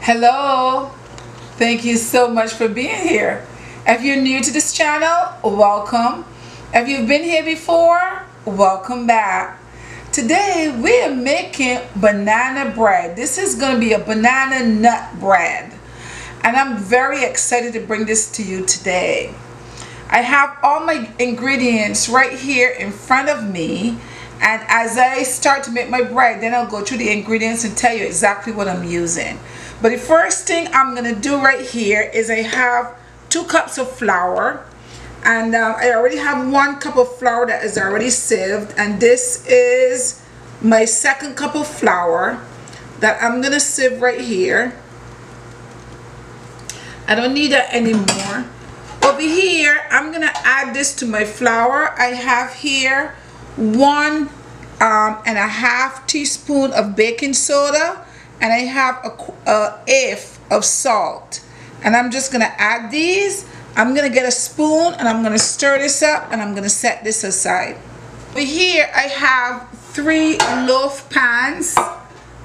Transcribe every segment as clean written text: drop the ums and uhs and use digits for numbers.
Hello, thank you so much for being here. If you're new to this channel, welcome. If you've been here before, welcome back. Today we are making banana bread. This is going to be a banana nut bread, and I'm very excited to bring this to you today. I have all my ingredients right here in front of me, and as I start to make my bread, then I'll go through the ingredients and tell you exactly what I'm using. But the first thing I'm going to do right here is I have 2 cups of flour, and I already have 1 cup of flour that is already sieved, and this is my 2nd cup of flour that I'm going to sieve right here. I don't need that anymore. Over here, I'm going to add this to my flour. I have here 1.5 teaspoon of baking soda, and I have a eighth of salt, and I'm just gonna add these. I'm gonna get a spoon and I'm gonna stir this up, and I'm gonna set this aside. Over here I have 3 loaf pans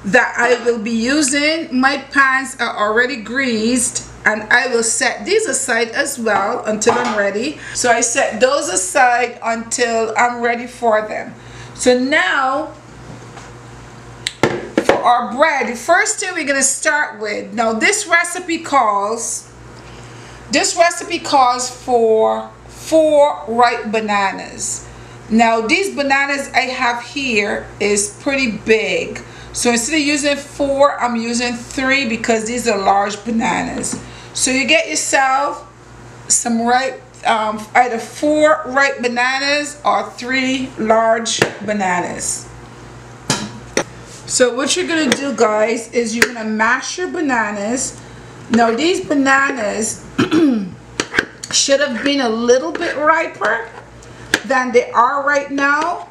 that I will be using. My pans are already greased, and I will set these aside as well until I'm ready. So I set those aside until I'm ready for them. So now our bread, the first thing we're going to start with, now this recipe calls for 4 ripe bananas. Now these bananas I have here is pretty big, so instead of using 4, I'm using 3 because these are large bananas. So you get yourself some ripe, either 4 ripe bananas or 3 large bananas. So what you're going to do, guys, is you're going to mash your bananas. Now these bananas should have been a little bit riper than they are right now,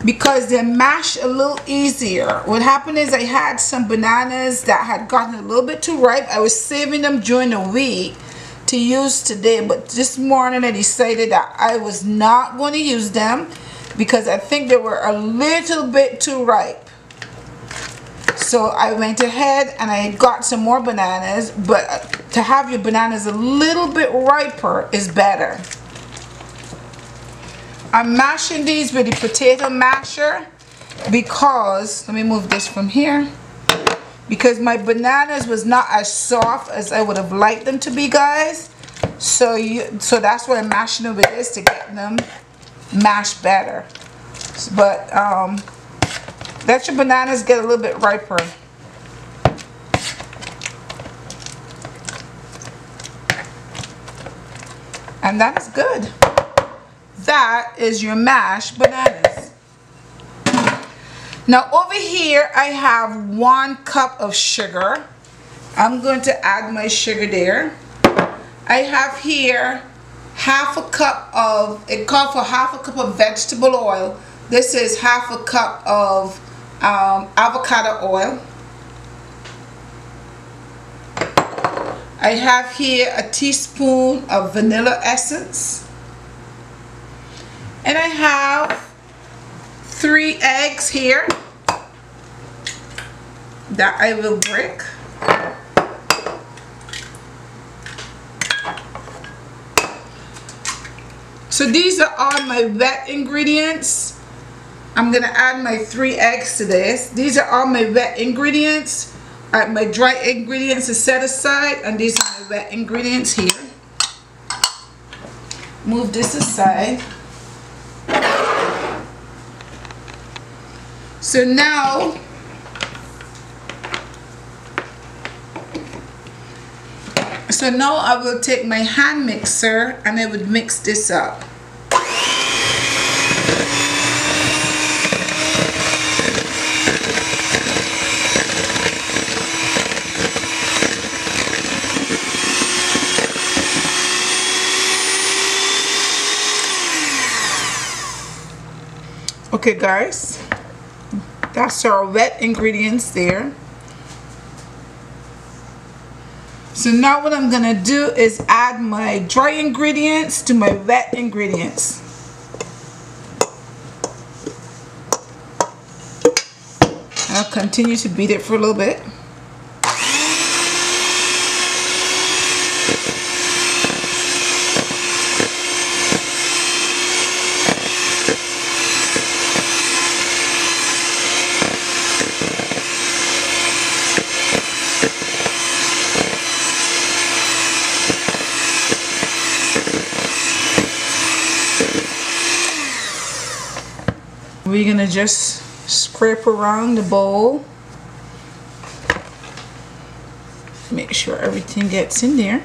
because they mash a little easier. What happened is I had some bananas that had gotten a little bit too ripe. I was saving them during the week to use today, but this morning I decided that I was not going to use them because I think they were a little bit too ripe. So I went ahead and I got some more bananas, but to have your bananas a little bit riper is better. I'm mashing these with the potato masher because, let me move this from here, because my bananas was not as soft as I would have liked them to be, guys. So that's why I'm mashing them with this, to get them mashed better. But let your bananas get a little bit riper. And that's good. That is your mashed bananas. Now over here I have 1 cup of sugar. I'm going to add my sugar there. I have here half a cup of, it called for half a cup of vegetable oil. This is half a cup of avocado oil. I have here a teaspoon of vanilla essence. And I have 3 eggs here that I will break. So these are all my wet ingredients. I'm going to add my 3 eggs to this. These are all my wet ingredients. My dry ingredients are set aside, and these are my wet ingredients here. Move this aside. So now I will take my hand mixer and I would mix this up. Okay, guys, that's our wet ingredients there. So now what I'm going to do is add my dry ingredients to my wet ingredients. I'll continue to beat it for a little bit. we're gonna just scrape around the bowl. Make sure everything gets in there.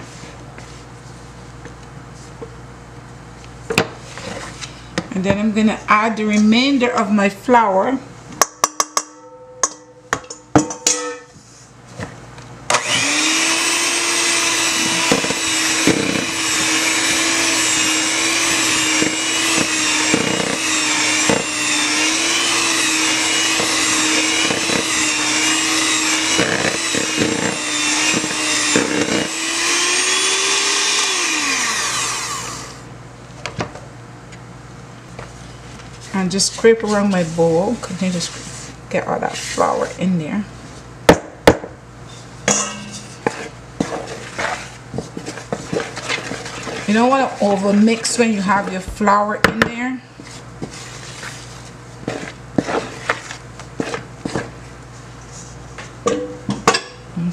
And then I'm gonna add the remainder of my flour. And just scrape around my bowl. Continue to get all that flour in there. You don't want to over mix when you have your flour in there.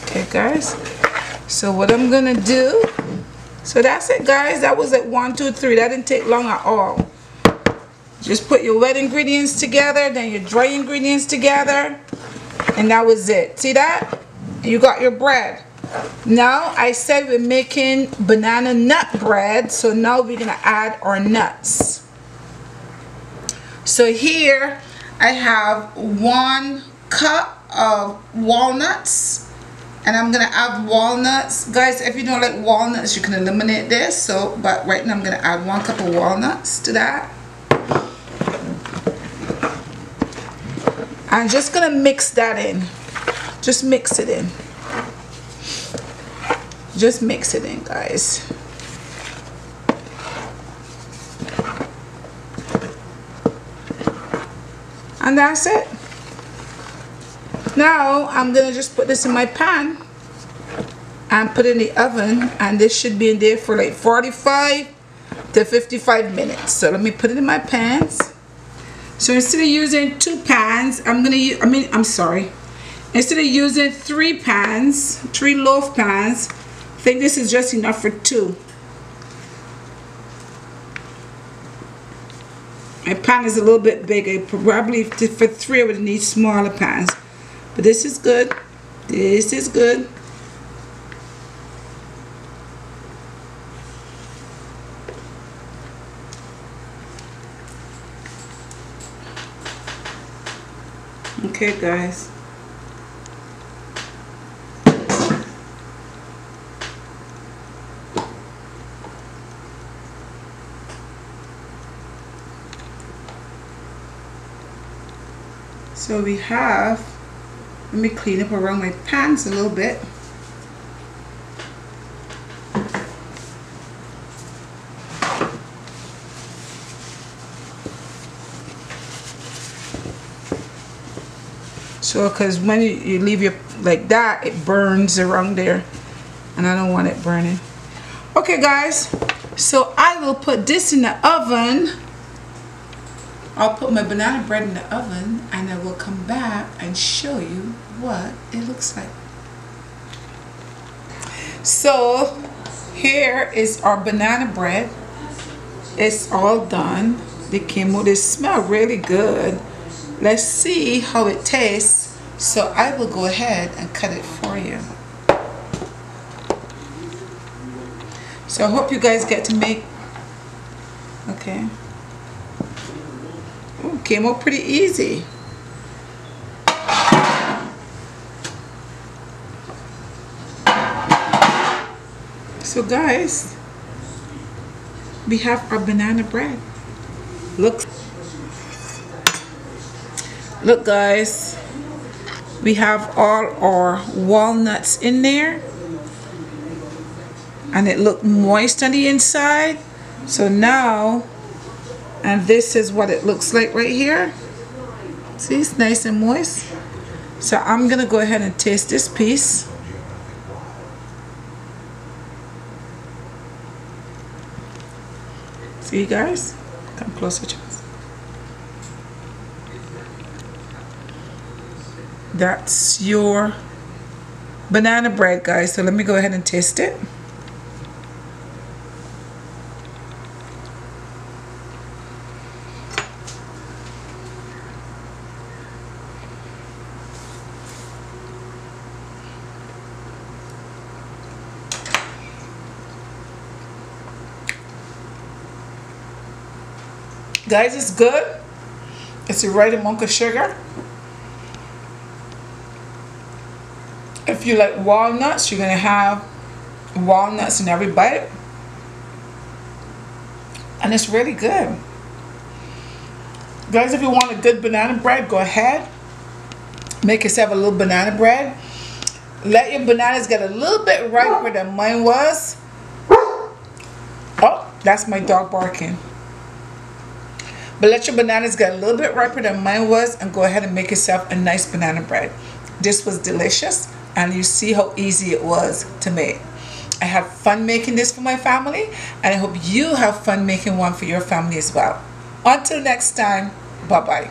Okay guys, so what I'm gonna do, so that's it guys, that was it, 1 2 3. That didn't take long at all. Just put your wet ingredients together, then your dry ingredients together, and that was it. See that? You got your bread. Now I said we're making banana nut bread, so now we're gonna add our nuts. So here I have 1 cup of walnuts, and I'm gonna add walnuts. Guys, if you don't like walnuts, you can eliminate this. So, but right now I'm gonna add 1 cup of walnuts to that. I'm just gonna mix that in. Just mix it in. Just mix it in, guys. And that's it. Now I'm gonna just put this in my pan and put it in the oven, and this should be in there for like 45 to 55 minutes. So let me put it in my pans. So instead of using 2 pans, I'm gonna use, instead of using 3 pans, 3 loaf pans, I think this is just enough for 2. My pan is a little bit bigger. Probably for 3 I would need smaller pans. But this is good. This is good. Okay guys, so we have, let me clean up around my pans a little bit. So, because when you leave your like that, it burns around there, and I don't want it burning. Okay guys, so I will put this in the oven. I'll put my banana bread in the oven, and I will come back and show you what it looks like. So here is our banana bread. It's all done. They came out, they smell really good. Let's see how it tastes. So I will go ahead and cut it for you. So I hope you guys get to make, okay. Ooh, came out pretty easy. So guys, we have our banana bread. Look guys, we have all our walnuts in there, and it looked moist on the inside. So now, and this is what it looks like right here. See, it's nice and moist. So I'm gonna go ahead and taste this piece. See you guys, come closer to us. That's your banana bread, guys. So let me go ahead and taste it. Guys, it's good. It's the right amount of sugar. If you like walnuts, you're going to have walnuts in every bite. And it's really good. Guys, if you want a good banana bread, go ahead. Make yourself a little banana bread. Let your bananas get a little bit riper than mine was. Oh, that's my dog barking. But let your bananas get a little bit riper than mine was, and go ahead and make yourself a nice banana bread. This was delicious, and you see how easy it was to make. I had fun making this for my family, and I hope you have fun making one for your family as well. Until next time, bye-bye.